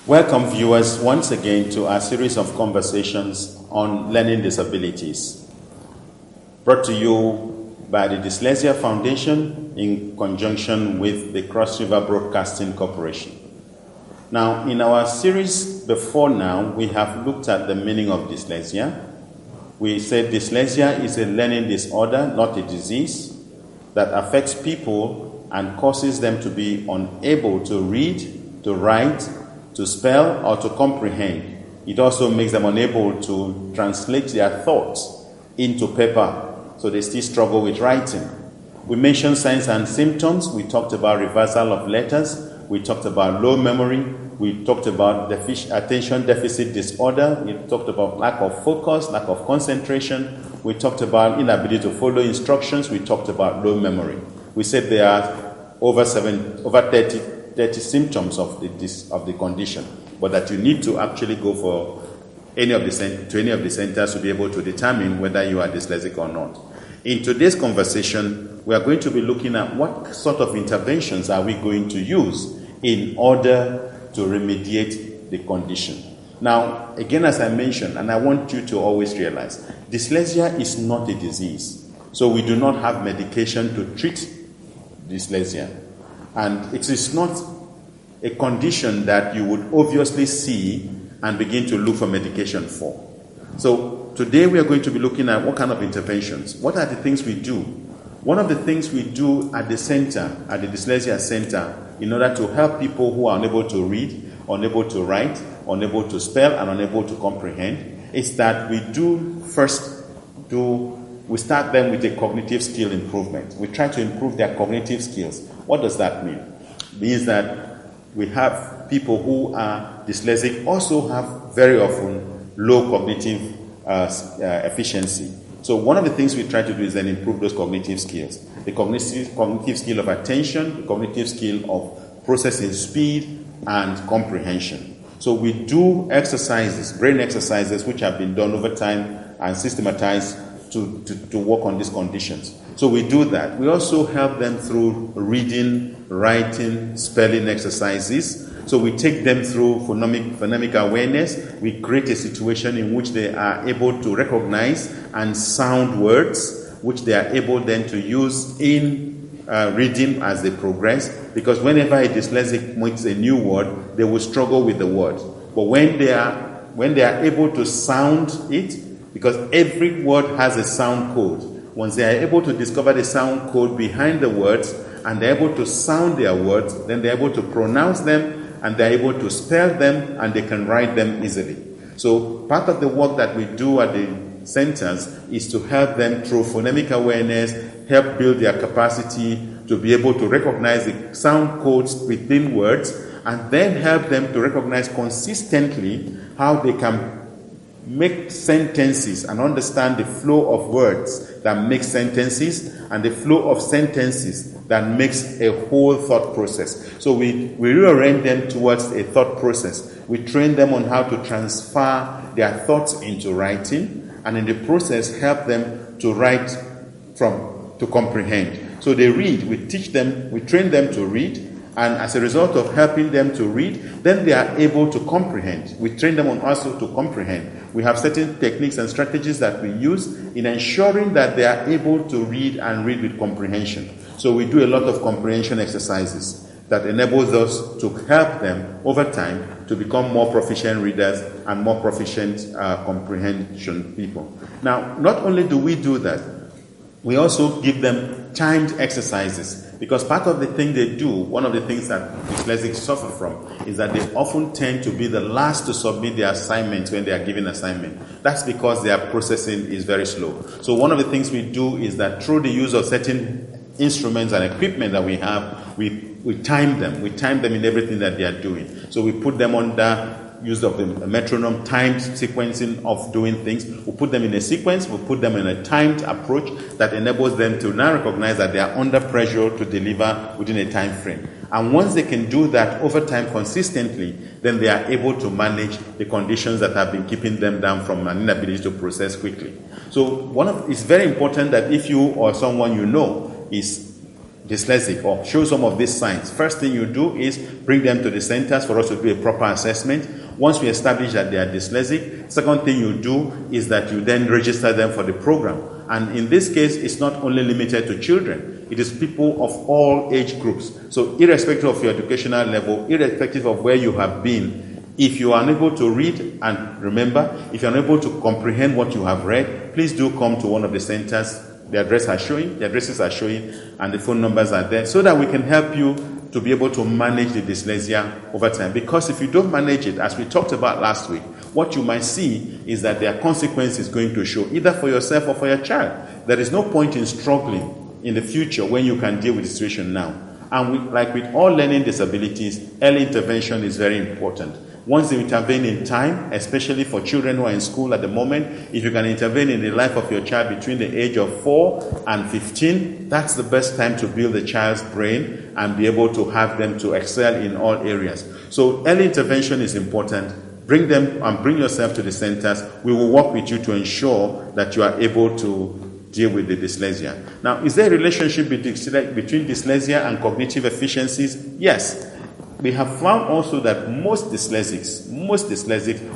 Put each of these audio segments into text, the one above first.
Welcome, viewers, once again to our series of conversations on learning disabilities, brought to you by the Dsylexia Foundation in conjunction with the Cross River Broadcasting Corporation. Now, in our series before now, we have looked at the meaning of dyslexia. We said dyslexia is a learning disorder, not a disease, that affects people and causes them to be unable to read, to write, to spell, or to comprehend. It also makes them unable to translate their thoughts into paper, so they still struggle with writing. We mentioned signs and symptoms. We talked about reversal of letters. We talked about low memory. We talked about attention deficit disorder. We talked about lack of focus, lack of concentration. We talked about inability to follow instructions. We talked about low memory. We said there are over 30 symptoms of the condition, but that you need to actually go for any of the centers to be able to determine whether you are dyslexic or not. In today's conversation, we are going to be looking at what sort of interventions are we going to use in order to remediate the condition. Now, again, as I mentioned, and I want you to always realize, dyslexia is not a disease. So we do not have medication to treat dyslexia. And it is not a condition that you would obviously see and begin to look for medication for. So today we are going to be looking at what kind of interventions. What are the things we do? One of the things we do at the center, at the Dyslexia Center, in order to help people who are unable to read, unable to write, unable to spell, and unable to comprehend, is that we start them with a cognitive skill improvement. We try to improve their cognitive skills. What does that mean? It means that we have people who are dyslexic also have very often low cognitive efficiency. So one of the things we try to do is then improve those cognitive skills. The cognitive skill of attention, the cognitive skill of processing speed, and comprehension. So we do exercises, brain exercises, which have been done over time and systematized to work on these conditions. So we do that. We also help them through reading, writing, spelling exercises. So we take them through phonemic awareness. We create a situation in which they are able to recognize and sound words, which they are able then to use in reading as they progress. Because whenever a dyslexic meets a new word, they will struggle with the word. But when they are able to sound it, because every word has a sound code. Once they are able to discover the sound code behind the words, and they're able to sound their words, then they're able to pronounce them, and they're able to spell them, and they can write them easily. So part of the work that we do at the centers is to help them through phonemic awareness, help build their capacity to be able to recognize the sound codes within words, and then help them to recognize consistently how they can make sentences and understand the flow of words that make sentences and the flow of sentences that makes a whole thought process. So we reorient them towards a thought process. We train them on how to transfer their thoughts into writing, and in the process help them to write to comprehend. So they read, we train them to read, and as a result of helping them to read, then they are able to comprehend. We train them on also to comprehend. We have certain techniques and strategies that we use in ensuring that they are able to read and read with comprehension. So we do a lot of comprehension exercises that enables us to help them over time to become more proficient readers and more proficient comprehension people. Now, not only do we do that, we also give them timed exercises. Because part of the thing they do, one of the things that dyslexics suffer from, is that they often tend to be the last to submit their assignments when they are given assignment. That's because their processing is very slow. So one of the things we do is that through the use of certain instruments and equipment that we have, we time them. We time them in everything that they are doing. So we put them under use of the metronome, timed sequencing of doing things. We put them in a sequence, we put them in a timed approach that enables them to now recognize that they are under pressure to deliver within a time frame. And once they can do that over time consistently, then they are able to manage the conditions that have been keeping them down from an inability to process quickly. So it's very important that if you or someone you know is dyslexic or show some of these signs, first thing you do is bring them to the centers for us to do a proper assessment. Once we establish that they are dyslexic, second thing you do is that you then register them for the program. And in this case, it's not only limited to children. It is people of all age groups. So irrespective of your educational level, irrespective of where you have been, if you are unable to read and remember, if you are unable to comprehend what you have read, please do come to one of the centers. The addresses are showing, and the phone numbers are there, so that we can help you to be able to manage the dyslexia over time. Because if you don't manage it, as we talked about last week, what you might see is that there are consequences going to show, either for yourself or for your child. There is no point in struggling in the future when you can deal with the situation now. And like with all learning disabilities, early intervention is very important. Once you intervene in time, especially for children who are in school at the moment, if you can intervene in the life of your child between the age of 4 and 15, that's the best time to build the child's brain and be able to have them to excel in all areas. So early intervention is important. Bring them and bring yourself to the centers. We will work with you to ensure that you are able to deal with the dyslexia. Now, is there a relationship between dyslexia and cognitive efficiencies? Yes. We have found also that most dyslexics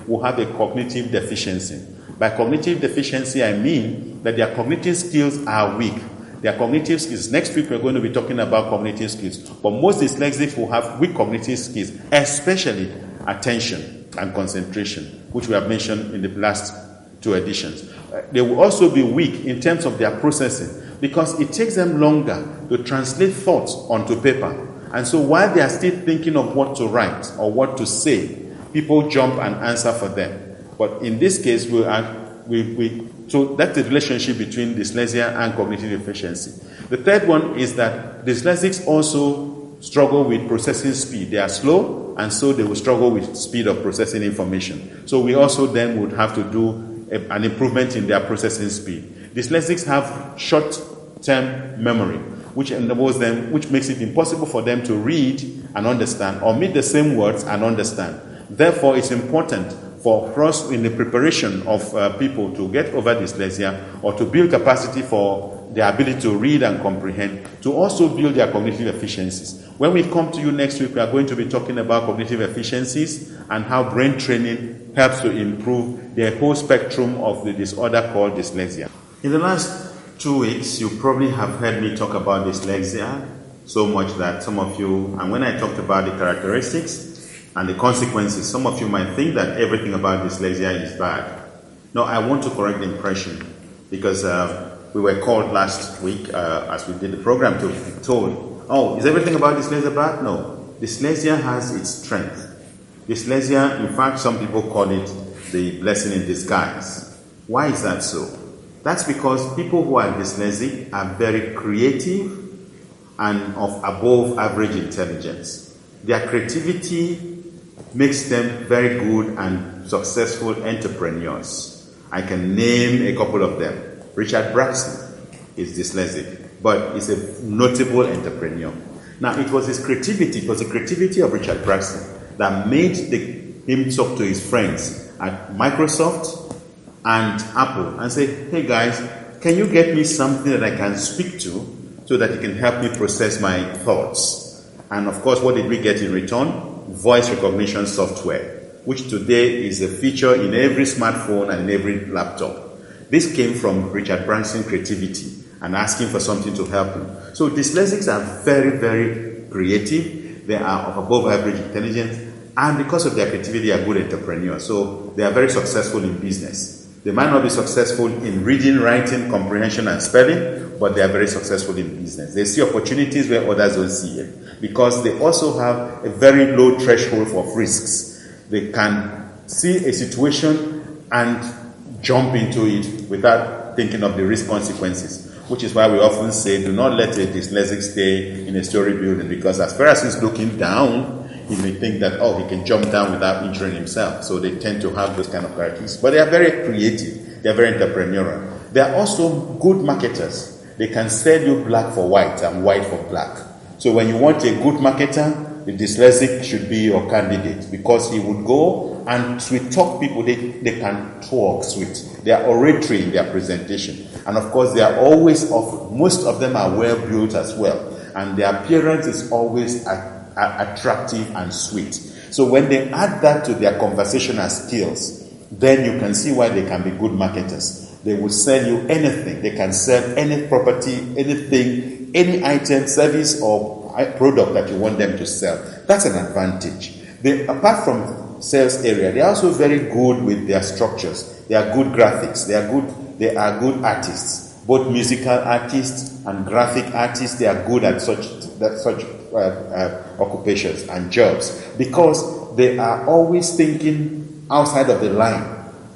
will have a cognitive deficiency. By cognitive deficiency, I mean that their cognitive skills are weak. Their cognitive skills, next week we're going to be talking about cognitive skills, but most dyslexics will have weak cognitive skills, especially attention and concentration, which we have mentioned in the last 2 editions. They will also be weak in terms of their processing, because it takes them longer to translate thoughts onto paper. And so while they are still thinking of what to write or what to say, people jump and answer for them. But in this case, so that's the relationship between dyslexia and cognitive deficiency. The third one is that dyslexics also struggle with processing speed. They are slow, and so they will struggle with speed of processing information. So we also then would have to do an improvement in their processing speed. Dyslexics have short-term memory, which enables them, which makes it impossible for them to read and understand, or meet the same words and understand. Therefore, it's important for us in the preparation of people to get over dyslexia or to build capacity for their ability to read and comprehend, to also build their cognitive efficiencies. When we come to you next week, we are going to be talking about cognitive efficiencies and how brain training helps to improve the whole spectrum of the disorder called dyslexia. In the last 2 weeks, you probably have heard me talk about dyslexia so much that some of you, and when I talked about the characteristics and the consequences, some of you might think that everything about dyslexia is bad. No, I want to correct the impression, because we were called last week as we did the program to be told, oh, is everything about dyslexia bad? No. Dyslexia has its strength. Dyslexia, in fact, some people call it the blessing in disguise. Why is that so? That's because people who are dyslexic are very creative and of above average intelligence. Their creativity makes them very good and successful entrepreneurs. I can name a couple of them. Richard Branson is dyslexic, but he's a notable entrepreneur. Now, it was the creativity of Richard Branson that made him talk to his friends at Microsoft and Apple and say, hey guys, can you get me something that I can speak to so that it can help me process my thoughts? And of course, what did we get in return? Voice recognition software, which today is a feature in every smartphone and in every laptop. This came from Richard Branson's creativity and asking for something to help him. So dyslexics are very, very creative. They are of above average intelligence, and because of their creativity, they are good entrepreneurs. So they are very successful in business. They might not be successful in reading, writing, comprehension, and spelling, but they are very successful in business. They see opportunities where others don't see it, because they also have a very low threshold for risks. They can see a situation and jump into it without thinking of the risk consequences, which is why we often say, do not let a dyslexic stay in a story building, because as far as he's looking down, he may think that, oh, he can jump down without injuring himself. So they tend to have those kind of characteristics. But they are very creative. They are very entrepreneurial. They are also good marketers. They can sell you black for white and white for black. So when you want a good marketer, the dyslexic should be your candidate, because he would go and sweet talk people. They can talk sweet. They are oratory in their presentation. And of course, they are always, most of them are well built as well. and their appearance is always attractive and sweet. So when they add that to their conversational skills, then you can see why they can be good marketers. They will sell you anything. They can sell any property, anything, any item, service, or product that you want them to sell. That's an advantage. Apart from sales area, they are also very good with their structures. They are good graphics. They are good artists, both musical artists and graphic artists. They are good at such occupations and jobs because they are always thinking outside of the line,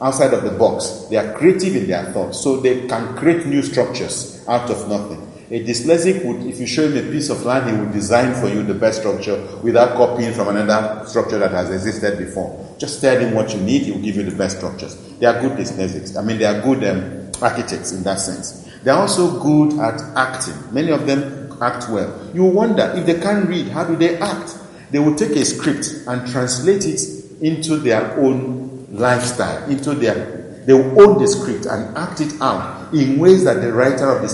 outside of the box. They are creative in their thoughts, so they can create new structures out of nothing. A dyslexic would, if you show him a piece of land, he would design for you the best structure without copying from another structure that has existed before. Just tell him what you need, he will give you the best structures. They are good dyslexics. I mean, they are good architects in that sense. They are also good at acting. Many of them act well. You wonder, if they can't read, how do they act? They will take a script and translate it into their own lifestyle, they will own the script and act it out in ways that the writer of the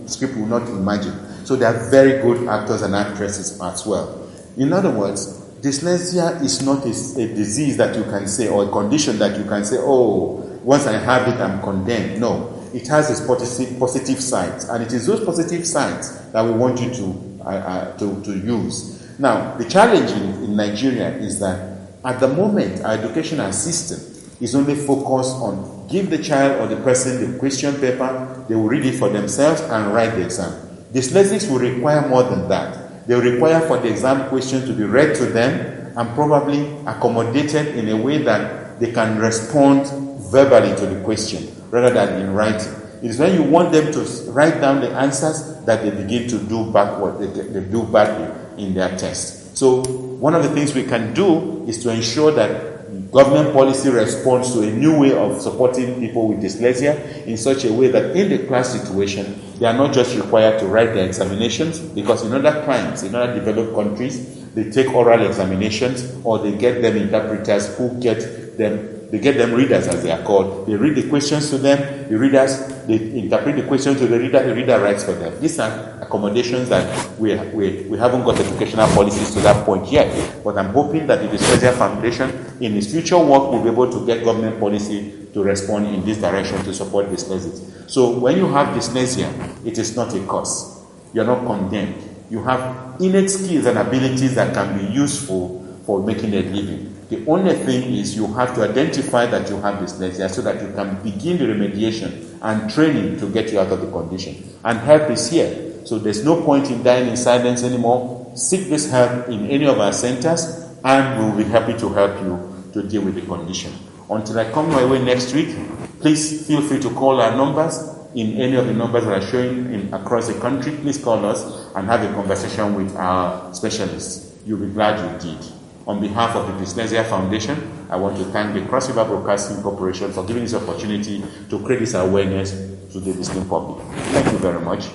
script will not imagine. So they are very good actors and actresses as well. In other words, dyslexia is not a disease that you can say, or a condition that you can say, oh, once I have it, I'm condemned. No, it has its positive sides, and it is those positive sides that we want you to use. Now, the challenge in Nigeria is that at the moment, our educational system is only focused on give the child or the person the question paper, they will read it for themselves and write the exam. Dyslexics will require more than that. They will require for the exam question to be read to them and probably accommodated in a way that they can respond verbally to the question rather than in writing. It is when you want them to write down the answers that they begin to do backward, they do badly in their test. So one of the things we can do is to ensure that government policy responds to a new way of supporting people with dyslexia in such a way that in the class situation, they are not just required to write their examinations, because in other times, in other developed countries, they take oral examinations or they get them interpreters who get them readers, as they are called. They read the questions to them, the readers, they interpret the questions to the reader writes for them. These are accommodations that we haven't got educational policies to that point yet. But I'm hoping that the Dyslexia Foundation, in its future work, will be able to get government policy to respond in this direction to support dyslexics. So when you have dyslexia, it is not a curse. You're not condemned. You have innate skills and abilities that can be useful for making a living. The only thing is you have to identify that you have dyslexia so that you can begin the remediation and training to get you out of the condition. And help is here. So there's no point in dying in silence anymore. Seek this help in any of our centers and we'll be happy to help you to deal with the condition. Until I come my way next week, please feel free to call our numbers. In any of the numbers that are showing across the country, please call us and have a conversation with our specialists. You'll be glad you did. On behalf of the Dyslexia Foundation, I want to thank the Cross River Broadcasting Corporation for giving this opportunity to create this awareness to the listening public. Thank you very much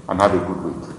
and have a good week.